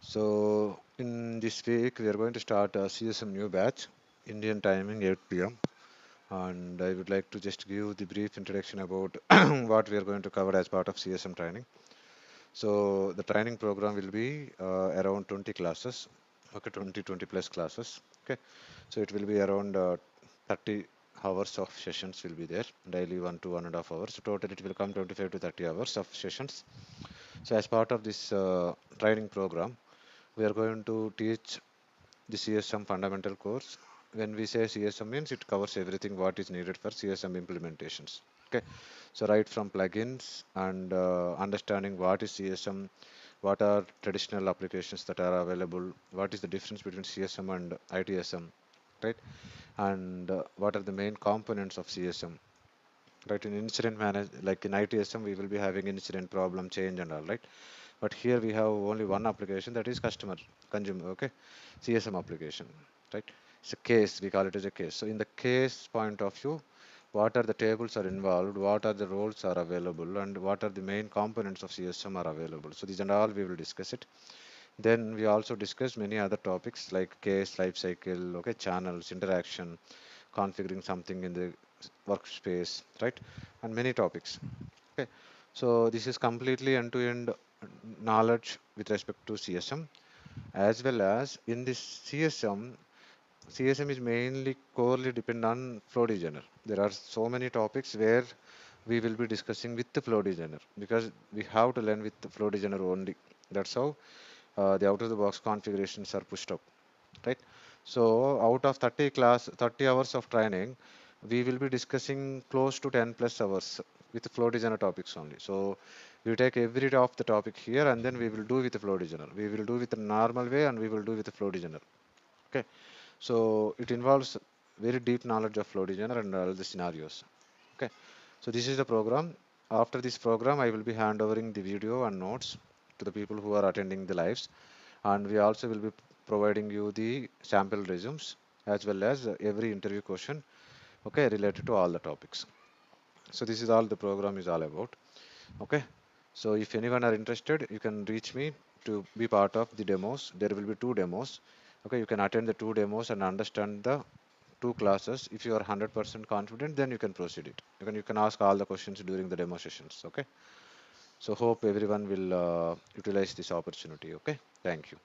So in this week we are going to start a CSM new batch, Indian timing 8 p.m. And I would like to just give the brief introduction about what we are going to cover as part of CSM training. So the training program will be around 20 classes, okay, 20 plus classes. Okay, so it will be around 30 hours of sessions will be there, daily 1 to 1.5 hours. So total it will come 25 to 30 hours of sessions. So as part of this training program, we are going to teach the CSM fundamental course. When we say CSM means it covers everything what is needed for CSM implementations. Okay, so right from plugins and understanding what is CSM, what are traditional applications that are available, what is the difference between CSM and ITSM, right? And what are the main components of CSM, right? In incident manage, like in ITSM, we will be having incident, problem, change, and all, right? But here we have only one application, that is customer consumer, okay, CSM application, right? It's a case, we call it as a case. So in the case point of view, what are the tables are involved, what are the roles are available, and what are the main components of CSM are available. So these and all we will discuss it. Then we also discuss many other topics like case life cycle, okay, channels, interaction, configuring something in the workspace, right? And many topics. Okay, so this is completely end-to-end knowledge with respect to CSM, as well as in this CSM is mainly corely depend on flow designer. There are so many topics where we will be discussing with the flow designer because we have to learn with the flow designer only. That's how the out-of-the-box configurations are pushed up, right? So out of 30 hours of training, we will be discussing close to 10 plus hours with the flow designer topics only. So we take every of the topic here and then we will do with the flow designer. We will do with the normal way and we will do with the flow designer. Okay. So it involves very deep knowledge of flow designer and all the scenarios. Okay. So this is the program. After this program, I will be handovering the video and notes to the people who are attending the lives, and we also will be providing you the sample resumes as well as every interview question, okay, related to all the topics. So this is all the program is all about. Okay, so if anyone are interested, you can reach me to be part of the demos. There will be 2 demos. Okay, you can attend the 2 demos and understand the 2 classes. If you are 100% confident, then you can proceed it. You can ask all the questions during the demo sessions. Okay, so hope everyone will utilize this opportunity. Okay, thank you.